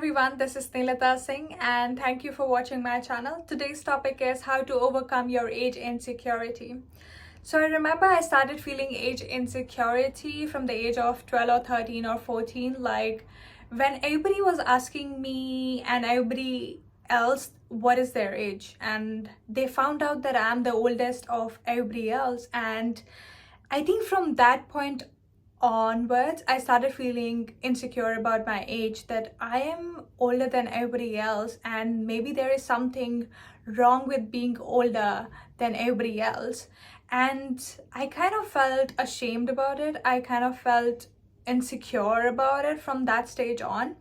everyone, this is Nilata Singh and thank you for watching my channel. Today's topic is how to overcome your age insecurity. So I remember I started feeling age insecurity from the age of 12 or 13 or 14, like when everybody was asking me and everybody else what is their age, and they found out that I'm the oldest of everybody else. And I think from that point onwards, I started feeling insecure about my age, that I am older than everybody else, and maybe there is something wrong with being older than everybody else. And I kind of felt ashamed about it. I kind of felt insecure about it from that stage on.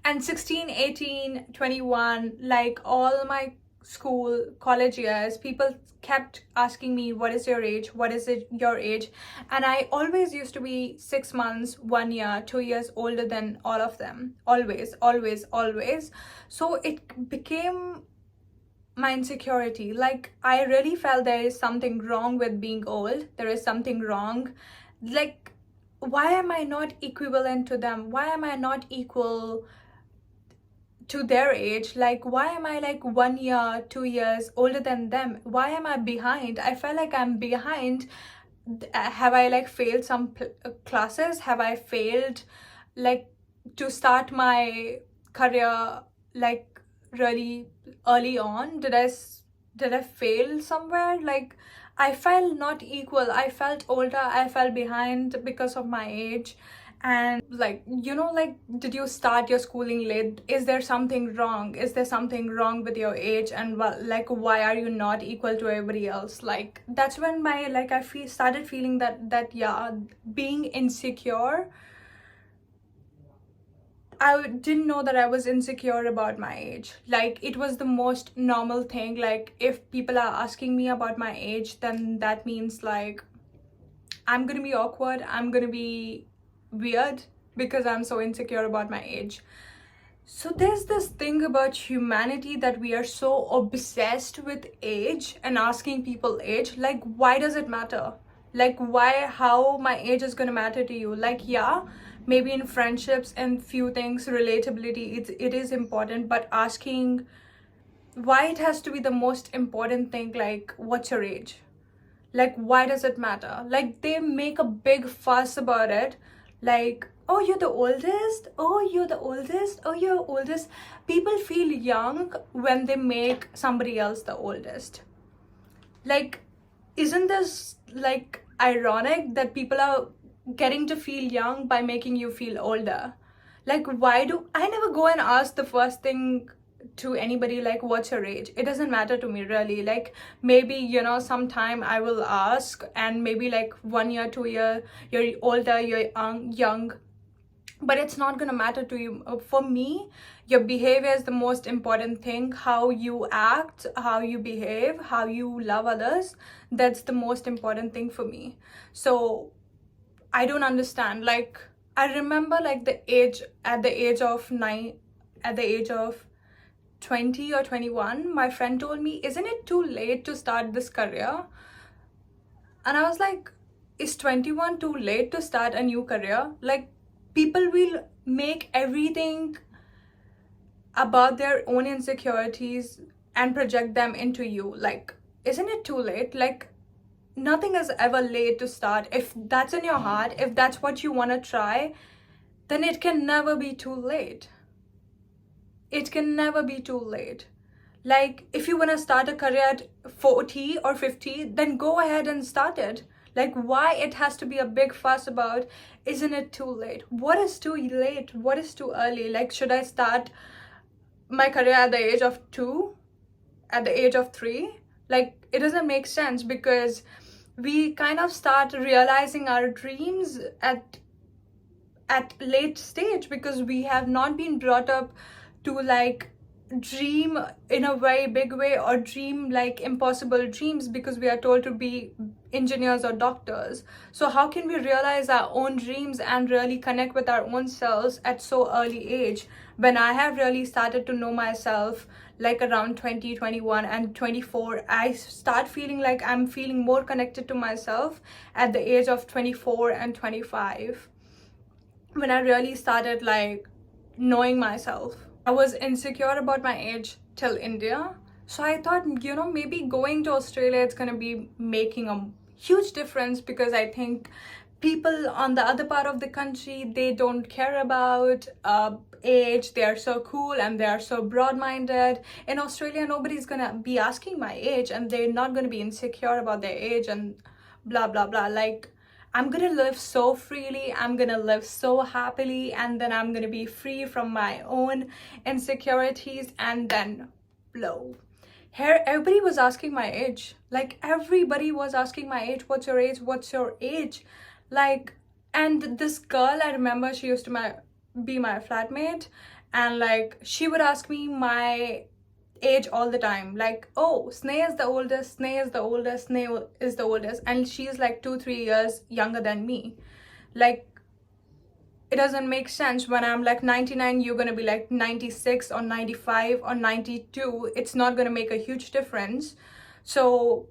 And 16, 18, 21, like all my school, college years, people kept asking me, what is your age? What is it your age? And I always used to be 6 months, 1 year, 2 years older than all of them. Always, always, always. So it became my insecurity. Like, I really felt there is something wrong with being old. There is something wrong. Like, why am I not equivalent to them? Why am I not equal to their age? Like, why am I like 1 year, 2 years older than them? Why am I behind? I felt like I'm behind. Have I like failed some classes? Have I failed like to start my career like really early on? Did I fail somewhere? Like, I felt not equal. I felt older. I felt behind because of my age. And like, like, did you start your schooling late? Is there something wrong? Is there something wrong with your age? And like, why are you not equal to everybody else? Like, that's when my I started feeling that yeah, being insecure. I didn't know that I was insecure about my age. Like, it was the most normal thing. Like, if people are asking me about my age, then that means like I'm gonna be awkward, I'm gonna be weird because I'm so insecure about my age. So there's this thing about humanity that we are so obsessed with age and asking people age. Like, why does it matter? Like, how my age is gonna matter to you? Like, yeah, maybe in friendships and few things, relatability, it is important, but asking why it has to be the most important thing, like, what's your age? Like, why does it matter? Like, they make a big fuss about it. Like, oh, you're the oldest? Oh, you're the oldest? Oh, you're oldest. People feel young when they make somebody else the oldest. Like, isn't this like ironic that people are getting to feel young by making you feel older? Like, why do I never go and ask the first thing to anybody, like, what's your age? It doesn't matter to me, really. Like, maybe, sometime I will ask, and maybe like 1 year, 2 year, you're older, you're young, but it's not gonna matter to you. For me, your behavior is the most important thing. How you act, how you behave, how you love others, that's the most important thing for me. So I don't understand. Like, I remember like at the age of 20 or 21, my friend told me, isn't it too late to start this career? And I was like, is 21 too late to start a new career? Like, people will make everything about their own insecurities and project them into you. Like, isn't it too late? Like, nothing is ever late to start. If that's in your heart, if that's what you want to try, then it can never be too late. It can never be too late. Like, if you want to start a career at 40 or 50, then go ahead and start it. Like, why it has to be a big fuss about, isn't it too late? What is too late? What is too early? Like, should I start my career at the age of 2? At the age of 3? Like, it doesn't make sense, because we kind of start realizing our dreams at late stage, because we have not been brought up to like dream in a very big way, or dream like impossible dreams, because we are told to be engineers or doctors. So how can we realize our own dreams and really connect with our own selves at so early age, when I have really started to know myself like around 20, 21 and 24? I start feeling like I'm feeling more connected to myself at the age of 24 and 25, when I really started like knowing myself. I was insecure about my age till India. So I thought, maybe going to Australia, it's going to be making a huge difference, because I think people on the other part of the country, they don't care about age. They are so cool and they are so broad-minded. In Australia, nobody's going to be asking my age, and they're not going to be insecure about their age and blah, blah, blah. Like, I'm gonna live so freely, I'm gonna live so happily, and then I'm gonna be free from my own insecurities, and then blow. Here, everybody was asking my age. Like, everybody was asking my age. What's your age? What's your age? Like, and this girl, I remember, she used to be my flatmate, and like, she would ask me my age all the time. Like, oh, Sneh is the oldest, Sneh is the oldest, Sneh is the oldest, and she's like 2-3 years younger than me. Like, it doesn't make sense. When I'm like 99, you're gonna be like 96 or 95 or 92. It's not gonna make a huge difference. So,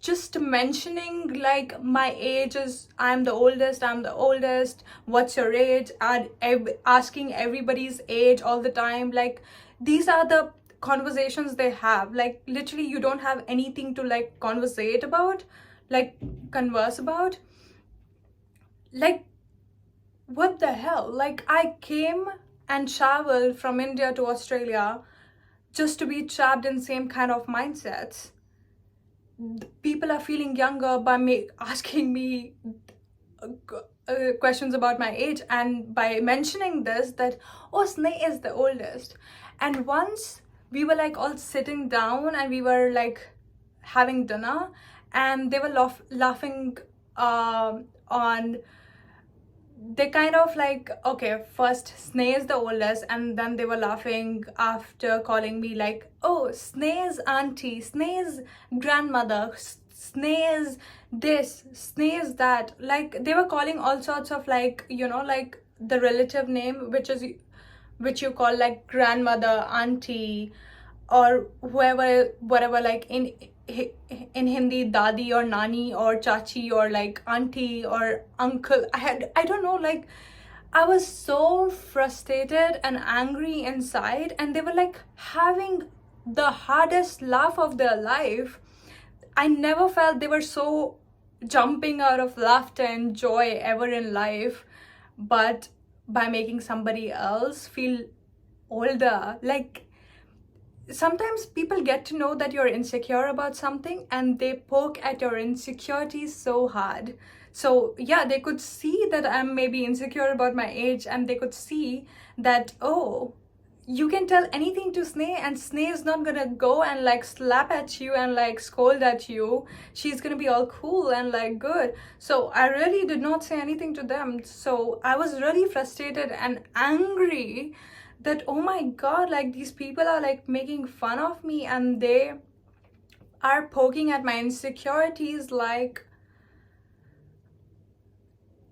just mentioning like my age is, I'm the oldest, what's your age, and asking everybody's age all the time. Like, these are the conversations they have. Like, literally, you don't have anything to like converse about. Like, what the hell? Like, I came and traveled from India to Australia just to be trapped in same kind of mindsets. People are feeling younger by asking me questions about my age, and by mentioning this, that, oh, Sneh is the oldest. And once we were like all sitting down and we were like having dinner, and they were laughing on, they kind of like, okay, first Sneh is the oldest, and then they were laughing after calling me like, oh, Sneh's auntie, Sneh's grandmother, Sneh's this, Sneh's that. Like, they were calling all sorts of like, like the relative name, which you call like grandmother, auntie, or whoever, whatever, like in Hindi, dadi or nani or chachi or like auntie or uncle. I don't know, like, I was so frustrated and angry inside, and they were like having the hardest laugh of their life. I never felt they were so jumping out of laughter and joy ever in life, but by making somebody else feel older. Like, sometimes people get to know that you're insecure about something, and they poke at your insecurities so hard. So yeah, they could see that I'm maybe insecure about my age, and they could see that, oh, you can tell anything to Sneh, and Sneh is not gonna go and like slap at you and like scold at you. She's gonna be all cool and like good. So I really did not say anything to them. So I was really frustrated and angry that, oh my god, like, these people are like making fun of me, and they are poking at my insecurities. Like,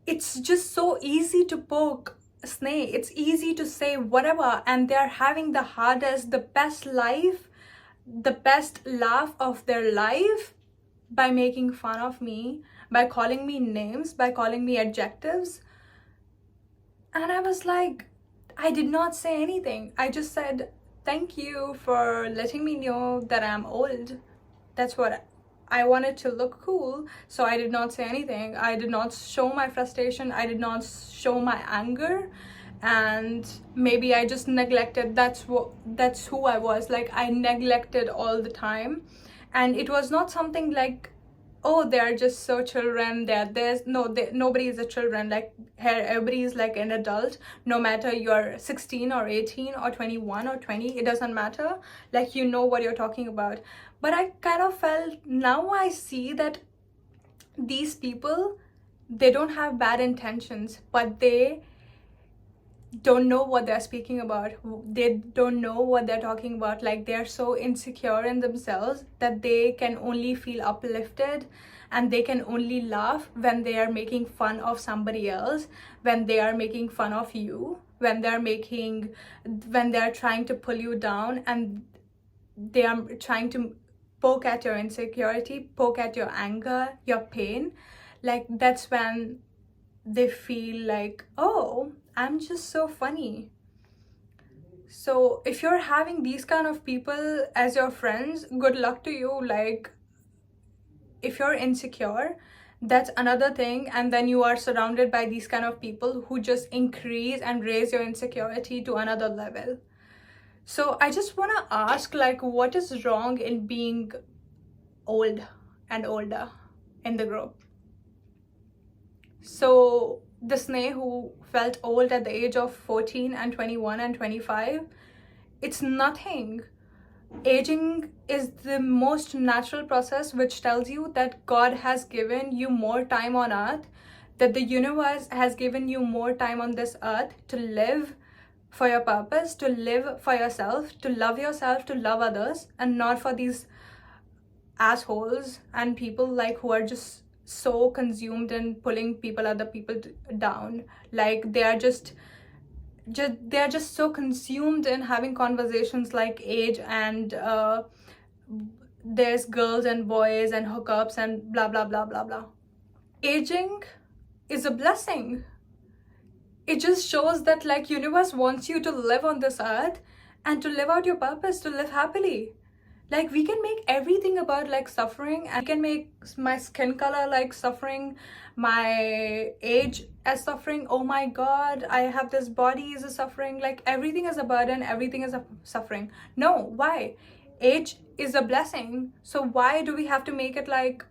it's just so easy to poke Sneh, it's easy to say whatever, and they're having the hardest, the best life, the best laugh of their life by making fun of me, by calling me names, by calling me adjectives. And I was like, I did not say anything. I just said, thank you for letting me know that I'm old. That's what I wanted to look cool. So I did not say anything. I did not show my frustration. I did not show my anger. And maybe I just neglected. That's who I was. Like, I neglected all the time. And it was not something like, oh, they're just so children, nobody is a children. Like, here everybody is like an adult, no matter you're 16 or 18 or 21 or 20, it doesn't matter. Like, you know what you're talking about. But I kind of felt, now I see that these people, they don't have bad intentions, but they don't know what they're speaking about. They don't know what they're talking about. Like, they're so insecure in themselves that they can only feel uplifted, and they can only laugh when they are making fun of somebody else, when they are making fun of you, when they're trying to pull you down, and they are trying to poke at your insecurity, poke at your anger, your pain. Like, that's when they feel like, oh, I'm just so funny. So if you're having these kind of people as your friends, good luck to you. Like, if you're insecure, that's another thing, and then you are surrounded by these kind of people who just increase and raise your insecurity to another level. So I just want to ask, like, what is wrong in being old and older in the group? So the Sneh who felt old at the age of 14 and 21 and 25, it's nothing. Aging is the most natural process which tells you that God has given you more time on earth, that the universe has given you more time on this earth to live for your purpose, to live for yourself, to love others, and not for these assholes and people like who are just so consumed in pulling other people down. Like they are just they are just so consumed in having conversations like age and there's girls and boys and hookups and blah blah blah blah blah. Aging is a blessing. It just shows that like universe wants you to live on this earth and to live out your purpose, to live happily. Like we can make everything about like suffering, and we can make my skin color like suffering, my age as suffering. Oh my god, I have this body is a suffering. Like everything is a burden, everything is a suffering. No, why? Age is a blessing. So why do we have to make it like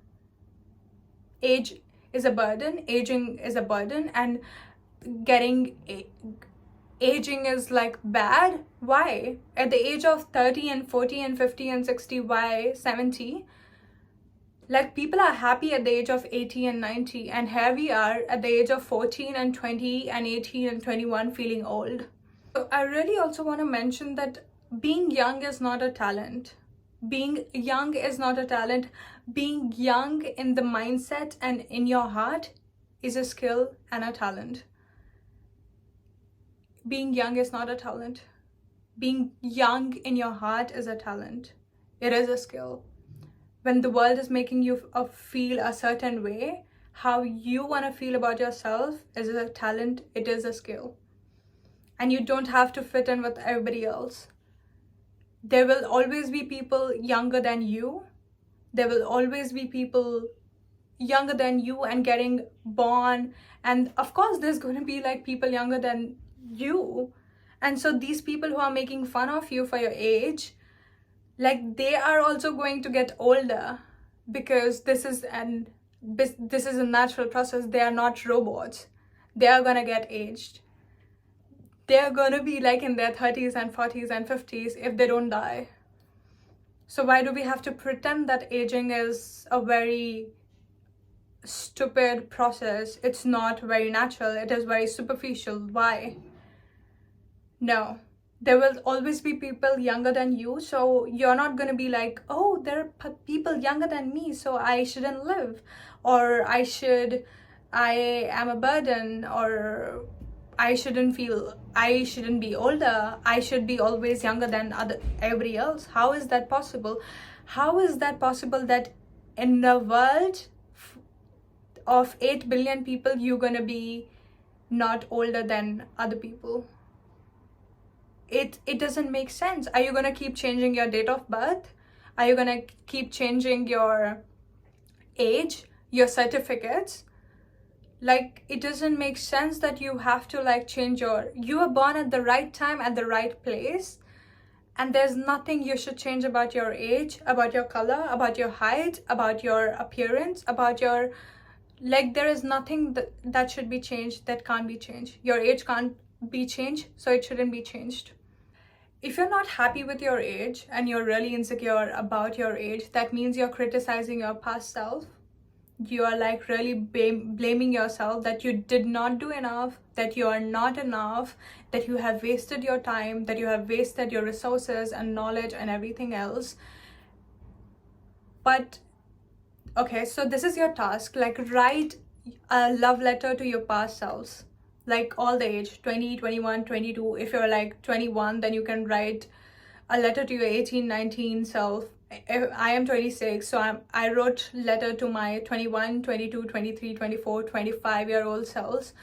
age is a burden, aging is a burden, and getting aging is like bad? Why? At the age of 30 and 40 and 50 and 60, why 70? Like people are happy at the age of 80 and 90, and here we are at the age of 14 and 20 and 18 and 21 feeling old. So I really also want to mention that being young is not a talent. Being young is not a talent. Being young in the mindset and in your heart is a skill and a talent. Being young is not a talent. Being young in your heart is a talent. It is a skill. When the world is making you feel a certain way, how you want to feel about yourself is a talent, it is a skill. And you don't have to fit in with everybody else. There will always be people younger than you. There will always be people younger than you and getting born. And of course, there's going to be like people younger than you. And so these people who are making fun of you for your age, like they are also going to get older, because this is a natural process. They are not robots. They are gonna get aged. They are gonna be like in their 30s and 40s and 50s if they don't die. So why do we have to pretend that aging is a very stupid process? It's not very natural. It is very superficial. Why? No, there will always be people younger than you, so you're not going to be like, oh, there are people younger than me, so I shouldn't live, or I am a burden, or I shouldn't be older, I should be always younger than everybody else. How is that possible? How is that possible that in the world of 8 billion people, you're going to be not older than other people? It doesn't make sense. Are you going to keep changing your date of birth? Are you going to keep changing your age, your certificates? Like, it doesn't make sense that you have to like change you were born at the right time at the right place, and there's nothing you should change about your age, about your color, about your height, about your appearance, about your, like, there is nothing that should be changed, that can't be changed. Your age can't be changed, so it shouldn't be changed. If you're not happy with your age and you're really insecure about your age, that means you're criticizing your past self. You are like really blaming yourself that you did not do enough, that you are not enough, that you have wasted your time, that you have wasted your resources and knowledge and everything else. But okay, so this is your task. Like, write a love letter to your past selves, like all the age, 20, 21, 22. If you're like 21, then you can write a letter to your 18, 19 self. I am 26, so I wrote letter to my 21, 22, 23, 24, 25-year-old selves,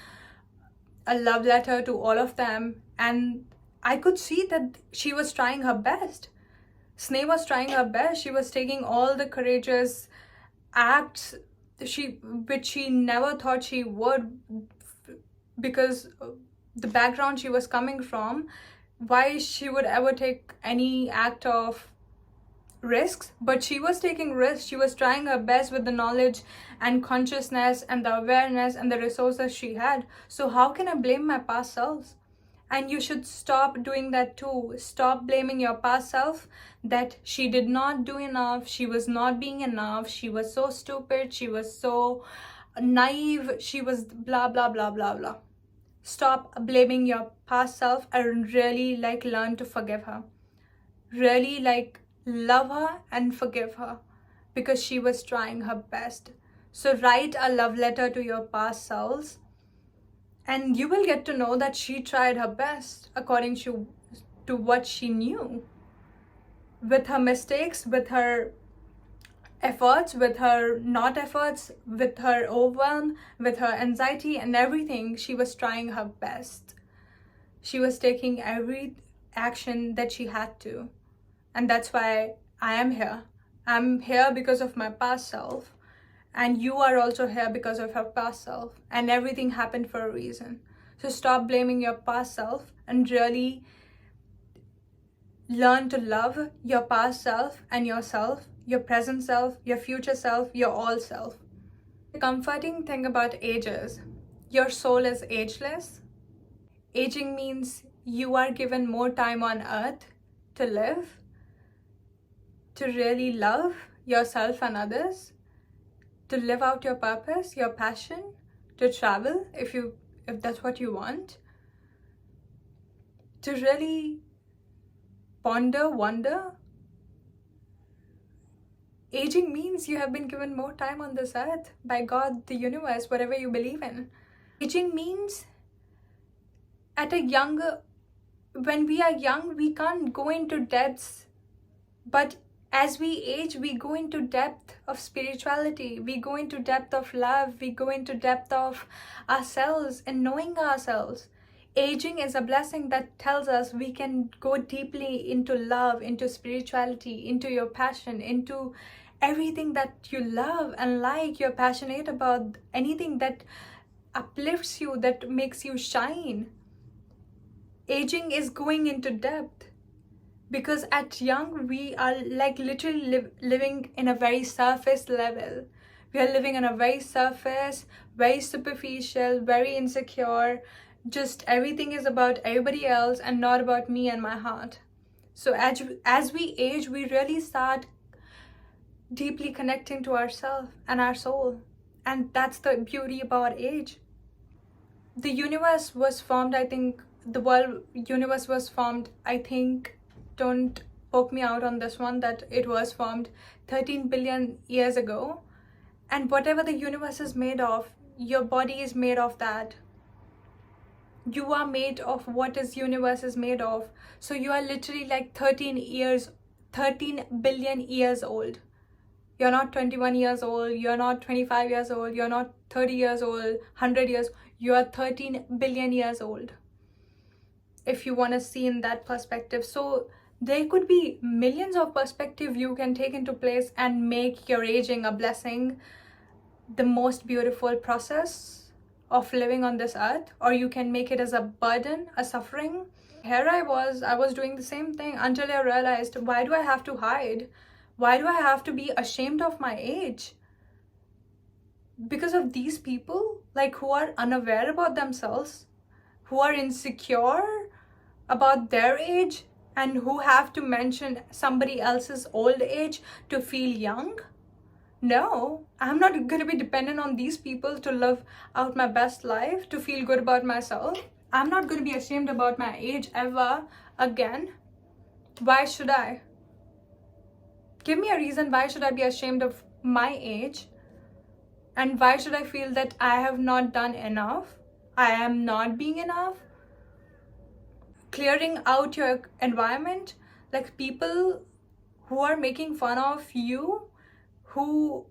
a love letter to all of them. And I could see that she was trying her best. Sneh was trying her best. She was taking all the courageous acts which she never thought she would, because the background she was coming from. Why she would ever take any act of risks? But she was taking risks. She was trying her best with the knowledge and consciousness and the awareness and the resources she had. So how can I blame my past selves? And you should stop doing that too. Stop blaming your past self that she did not do enough, she was not being enough, she was so stupid, she was so naive, she was blah blah blah blah blah. Stop blaming your past self and really learn to forgive her. Really love her and forgive her, because she was trying her best. So write a love letter to your past selves, and you will get to know that she tried her best according to what she knew. With her mistakes, with her efforts, with her not efforts, with her overwhelm, with her anxiety and everything, she was trying her best. She was taking every action that she had to. And that's why I am here. I'm here because of my past self. And you are also here because of her past self. And everything happened for a reason. So stop blaming your past self and really learn to love your past self and yourself, your present self, your future self, your all self. The comforting thing about age is your soul is ageless. Aging means you are given more time on earth to live, to really love yourself and others, to live out your purpose, your passion, to travel if that's what you want, to really ponder, wonder. Aging means you have been given more time on this earth by God, the universe, whatever you believe in. Aging means when we are young, we can't go into depths, but as we age, we go into depth of spirituality, we go into depth of love, we go into depth of ourselves and knowing ourselves. Aging is a blessing that tells us we can go deeply into love, into spirituality, into your passion, into everything that you love and you're passionate about, anything that uplifts you, that makes you shine. Aging is going into depth, because at young we are literally living in a very surface level. We are living on a very surface, very superficial, very insecure. Just everything is about everybody else and not about me and my heart. So as we age, we really start deeply connecting to ourselves and our soul. And that's the beauty about age. The universe was formed, I think, the world universe was formed, I think, don't poke me out on this one, that it was formed 13 billion years ago. And whatever the universe is made of, your body is made of that. You are made of what is universe is made of. So you are literally 13 billion years old. You're not 21 years old, you're not 25 years old, you're not 30 years old, 100 years, you are 13 billion years old, if you want to see in that perspective. So there could be millions of perspectives you can take into place and make your aging a blessing, the most beautiful process of living on this earth, or you can make it as a burden, a suffering. Here I was doing the same thing until I realized, why do I have to hide? Why do I have to be ashamed of my age? Because of these people who are unaware about themselves, who are insecure about their age, and who have to mention somebody else's old age to feel young. No, I'm not going to be dependent on these people to live out my best life, to feel good about myself. I'm not going to be ashamed about my age ever again. Why should I? Give me a reason why should I be ashamed of my age? And why should I feel that I have not done enough? I am not being enough? Clearing out your environment, people who are making fun of you, who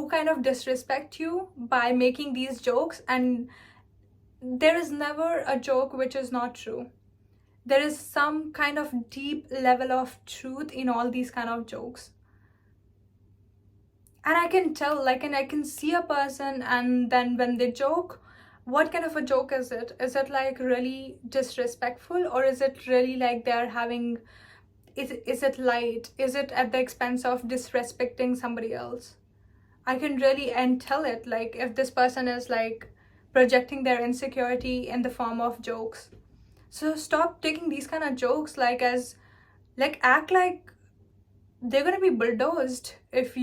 kind of disrespect you by making these jokes. And there is never a joke which is not true. there is some kind of deep level of truth in all these kind of jokes. And I can tell, like, and I can see a person, and then when they joke, what kind of a joke is it? Is it like really disrespectful, or is it really like they're having, is it light? Is it at the expense of disrespecting somebody else? I can really and tell it, like, if this person is like projecting their insecurity in the form of jokes. So stop taking these kind of jokes like as, like, act like they're gonna be bulldozed if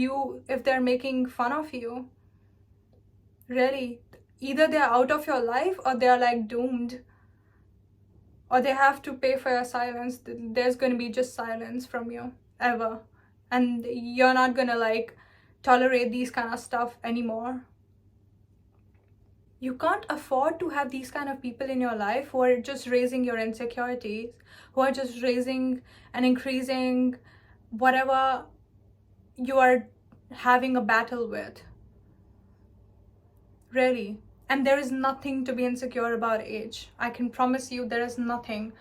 they're making fun of you. Really, either they're out of your life, or they're like doomed, or they have to pay for your silence. There's gonna be just silence from you ever, and you're not gonna like tolerate these kind of stuff anymore. You can't afford to have these kind of people in your life who are just raising your insecurities, who are just raising and increasing whatever you are having a battle with. Really. And there is nothing to be insecure about age. I can promise you there is nothing.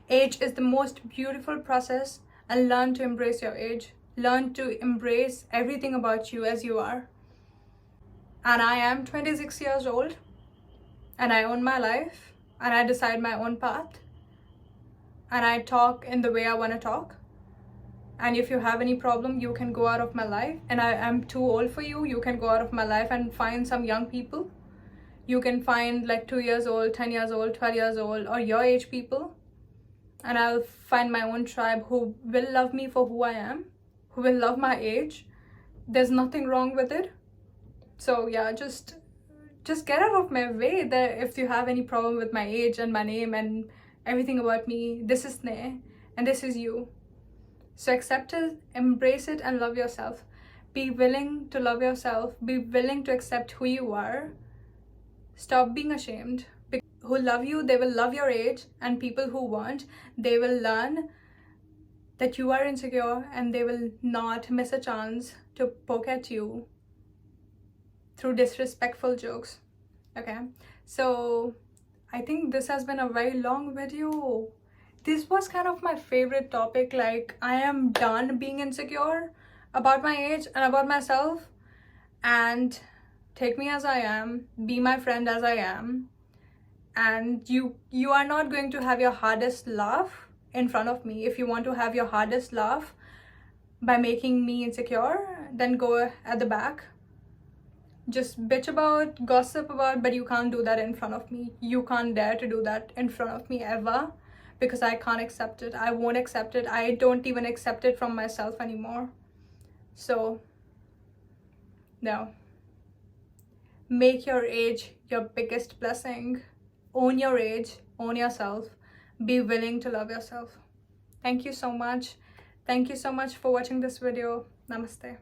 Age is the most beautiful process, and learn to embrace your age. Learn to embrace everything about you as you are. And I am 26 years old, and I own my life, and I decide my own path, and I talk in the way I want to talk. And if you have any problem, you can go out of my life, and I am too old for you. You can go out of my life and find some young people. You can find like 2 years old, 10 years old, 12 years old, or your age people, and I'll find my own tribe who will love me for who I am, who will love my age. There's nothing wrong with it. So yeah, just get out of my way. That if you have any problem with my age and my name and everything about me, this is Sneh and this is you. So accept it, embrace it, and love yourself. Be willing to love yourself. Be willing to accept who you are. Stop being ashamed. People who love you, they will love your age, and people who won't, they will learn that you are insecure, and they will not miss a chance to poke at you through disrespectful jokes. Okay, so I think this has been a very long video. This was kind of my favorite topic. Like, I am done being insecure about my age and about myself, and take me as I am, be my friend as I am. And you are not going to have your hardest laugh in front of me. If you want to have your hardest laugh by making me insecure, then go at the back. Just bitch about, gossip about, but you can't do that in front of me. You can't dare to do that in front of me ever, because I can't accept it. I won't accept it. I don't even accept it from myself anymore. So no. Make your age your biggest blessing. Own your age, own yourself. Be willing to love yourself. Thank you so much. Thank you so much for watching this video. Namaste.